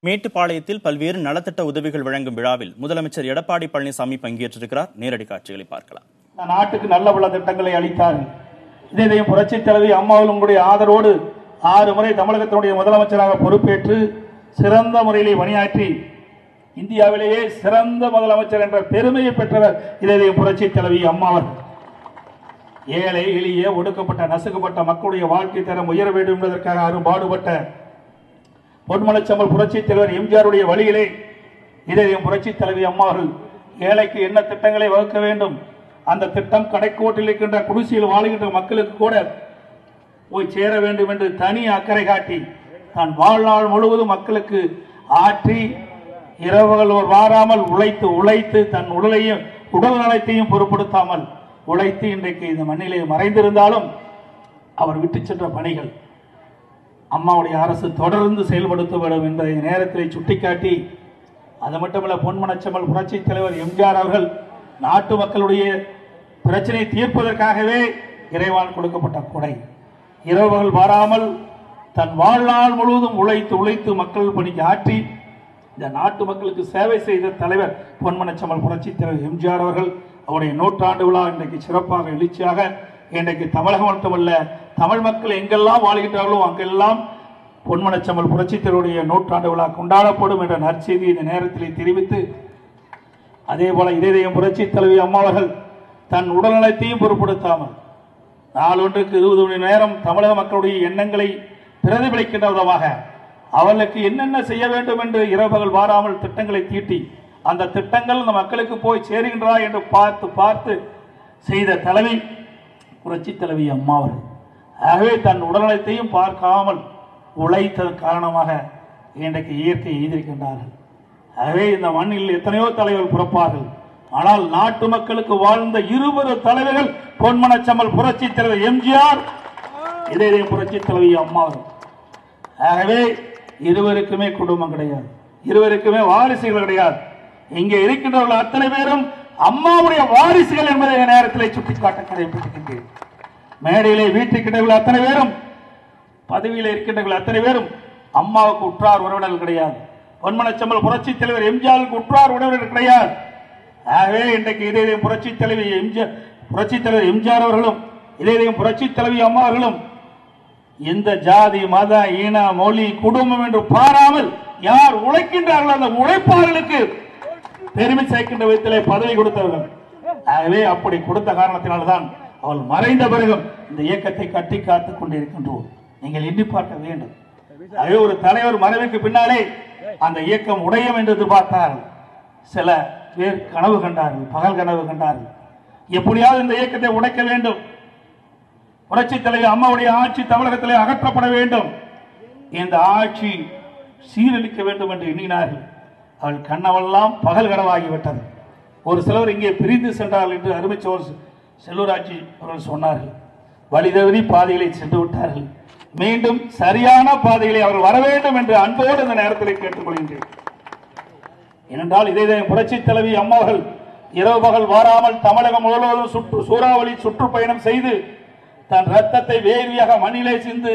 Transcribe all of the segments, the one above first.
மேட்டுப்பாளையத்தில் பல்வேறு நலத்திட்ட உதவிகள் வழங்கும் விழாவில் முதலமைச்சர் எடப்பாடி பழனிசாமி பங்கேற்றிருக்கிறார். நேரடி காட்சிகளை பார்க்கலாம். நாட்டுக்கு நல்ல பல திட்டங்களை அளித்தார்கள். இதையும் புரட்சி தலைவி அம்மாவுடைய ஆதரவோடு 6 முறை தமிழகத்தினுடைய முதலமைச்சராக பொறுப்பேற்று சிறந்த முறையிலே பணியாற்றி இந்தியாவிலேயே சிறந்த முதலமைச்சர் என்ற பெருமையை பெற்றவர் இதையும் புரட்சி தலைவி அம்மாவர். ஏழை எளிய ஒடுக்கப்பட்ட நசுக்கப்பட்ட மக்களுடைய வாழ்க்கை தரம் உயர வேண்டும் என்பதற்காக அரும்பாடுபட்ட பொன்மனச்செம்மல் புரட்சி தலைவர் எம்ஜிஆருடைய வழியிலே இதையும் புரட்சி தலைவி அம்மாவர்கள் ஏழைக்கு என்ன திட்டங்களை வகுக்க வேண்டும், அந்த திட்டம் கடைக்கோட்டில் இருக்கின்ற குடிசையில் வாழ்கின்ற மக்களுக்கு கூட போய் சேர வேண்டும் என்று தனி அக்கறை காட்டி தான் வாழ்நாள் முழுவதும் மக்களுக்கு ஆற்றி இரவுகள் வாராமல் உழைத்து தன் உடல் நலத்தையும் பொருட்படுத்தாமல் உழைத்து இன்றைக்கு இந்த மண்ணிலே மறைந்திருந்தாலும் அவர் விட்டு சென்ற பணிகள் அம்மாவுடைய அரசு தொடர்ந்து செயல்படுத்த வேண்டும் என்பதை நேரத்தில் சுட்டிக்காட்டி, அது மட்டுமல்ல பொன்மனச்செம்மல் புரட்சி தலைவர் எம்ஜிஆர் அவர்கள் நாட்டு மக்களுடைய பிரச்சனையை தீர்ப்பதற்காகவே இறைவான் கொடுக்கப்பட்ட கொடை. இரவுகள் வாராமல் தன் வாழ்நாள் முழுவதும் உழைத்து மக்கள் பணிக்கு ஆற்றி இந்த நாட்டு மக்களுக்கு சேவை செய்த தலைவர் பொன்மனச்செம்மல் புரட்சி தலைவர் எம்ஜிஆர் அவர்கள். அவருடைய 100ஆண்டு விழா இன்றைக்கு சிறப்பாக எழுச்சியாக இன்றைக்கு தமிழகம் மட்டுமல்ல தமிழ் மக்கள் எங்கெல்லாம் வாழ்கின்றார்களோ அங்கெல்லாம் பொன்மனச்செம்மல் புரட்சி தலைவருடைய 100ஆண்டு விழா கொண்டாடப்படும் என்ற நற்செய்தி இந்த நேரத்தில் தெரிவித்து, அதே போல இதயம் புரட்சி தலைவி அம்மாவர்கள் தன் உடல்நலத்தையும் பொருட்படுத்தாமல் நாளொன்றுக்கு 20 மணி நேரம் தமிழக மக்களுடைய எண்ணங்களை பிரதிபலிக்கின்ற விதமாக அவர்களுக்கு என்னென்ன செய்ய வேண்டும் என்று இரவுகள் வாராமல் திட்டங்களை தீட்டி அந்த திட்டங்கள் அந்த மக்களுக்கு போய் சேருகின்றதா என்று பார்த்து செய்த தலைவி புரட்சி தலைவி அம்மாவர்கள். ஆகவே தன் உடல்நலத்தையும் பார்க்காமல் உழைத்ததன் காரணமாக இன்றைக்கு இயற்கை எய்திருக்கின்றார்கள். ஆகவே இந்த மண்ணில் எத்தனையோ தலைவர்கள் பிறப்பார்கள், ஆனால் நாட்டு மக்களுக்கு வாழ்ந்த 20 தலைவர்கள் பொன்மனச்செம்மல் புரட்சி தலைவர் எம்ஜிஆர், இதயம் புரட்சி தலைவி அம்மாவர்கள். ஆகவே இருவருக்குமே குடும்பம் கிடையாது, இருவருக்குமே வாரிசுகள் கிடையாது. இங்கே இருக்கின்றவர்கள் அத்தனை பேரும் அம்மாவுடைய வாரிசுகள் என்பதை நேரத்தில் சுட்டிக்காட்ட கடைபிடிக்கின்றேன். மேடையிலே வீட்டுக்கிட்டவர்கள் அத்தனை பேரும், பதவியில் இருக்கின்றவர்கள் அத்தனை பேரும் அம்மாவுக்கு உற்றார் உறவினர்கள் கிடையாது. பொன்மனச்செம்மல் புரட்சி தலைவர் எம்ஜிஆருக்கு உற்றார் உறவினர்கள் கிடையாது. ஆகவே இன்றைக்கு இதயம் புரட்சி தலைவி புரட்சி தலைவர் எம்ஜிஆர் அவர்களும் இதயம் புரட்சி தலைவி அம்மா அவர்களும் எந்த ஜாதி மத இன மொழி குடும்பம் என்று பாராமல் யார் உழைக்கின்றார்களோ அந்த உழைப்பாளர்களுக்கு பெருமை சேர்க்கின்ற விதத்திலே பதவி கொடுத்தவர்கள். ஆகவே அப்படி கொடுத்த காரணத்தினால்தான் அவள் மறைந்த பிறகும் இந்த இயக்கத்தை கட்டி காத்துக் கொண்டிருக்கின்றோம். நீங்கள் எண்ணி பார்க்க வேண்டும். ஆகவே ஒரு தலைவர் மறைவுக்கு பின்னாலே அந்த இயக்கம் உடையும் என்று எதிர்பார்த்தார்கள். சில பேர் கனவு கண்டார்கள், பகல் கனவு கண்டார்கள். எப்படியாவது இந்த இயக்கத்தை உடைக்க வேண்டும், புரட்சி தலைவர் அம்மாவுடைய ஆட்சி தமிழகத்திலே அகற்றப்பட வேண்டும், இந்த ஆட்சி சீரழிக்க வேண்டும் என்று எண்ணினார்கள். அவள் கண்ணவெல்லாம் பகல் கனவாகிவிட்டது. ஒரு சிலர் இங்கே பிரிந்து சென்றார்கள் என்று அருமைச்சோர் செல்வராஜ் அவர்கள் சொன்னார்கள். வழிதவறி பாதைகளை சென்று விட்டார்கள். மீண்டும் சரியான பாதைகளை அவர்கள் வர வேண்டும் என்று அன்போடு இந்த நேரத்தில் கேட்டுக்கொள்கின்றேன். ஏனென்றால் இதயம் புரட்சி தலைவி அம்மாவர்கள் இரவு பகல் வாராமல் தமிழகம் முழுவதும் சூறாவளி சுற்றுப்பயணம் செய்து தன் ரத்தத்தை வேர்வையாக மண்ணிலே சிந்து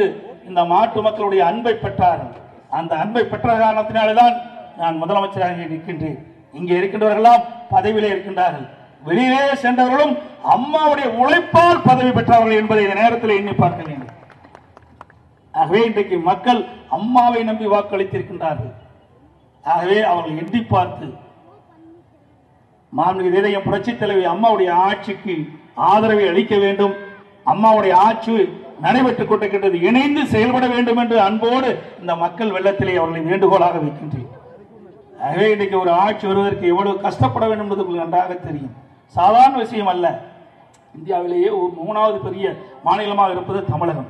இந்த நாட்டு மக்களுடைய அன்பை பெற்றார்கள். அந்த அன்பை பெற்ற காரணத்தினால்தான் நான் முதலமைச்சராக இருக்கின்றேன். இங்கே இருக்கின்றவர்களெல்லாம் பதவியிலே இருக்கின்றார்கள். வெளியிலே சென்றவர்களும் அம்மாவுடைய உழைப்பால் பதவி பெற்றவர்கள் என்பதை இந்த நேரத்தில் எண்ணி பார்க்க வேண்டும். ஆகவே இன்றைக்கு மக்கள் அம்மாவை நம்பி வாக்களித்திருக்கின்றார்கள். ஆகவே அவர்கள் எண்ணி பார்த்து மாண்புமிகு இதயம் புரட்சி தலைவி அம்மாவுடைய ஆட்சிக்கு ஆதரவை அளிக்க வேண்டும். அம்மாவுடைய ஆட்சி நடைபெற்றுக் கொண்டிருக்கின்றது, இணைந்து செயல்பட வேண்டும் என்று அன்போடு இந்த மக்கள் வெள்ளத்திலே அவர்களை வேண்டுகோளாக வைக்கின்றேன். ஆகவே இன்றைக்கு ஒரு ஆட்சி வருவதற்கு எவ்வளவு கஷ்டப்பட வேண்டும் என்பது உங்களுக்கு நன்றாக தெரியும். சாதாரண விஷயம் அல்ல. இந்தியாவிலேயே 3வது பெரிய மாநிலமாக இருப்பது தமிழகம்.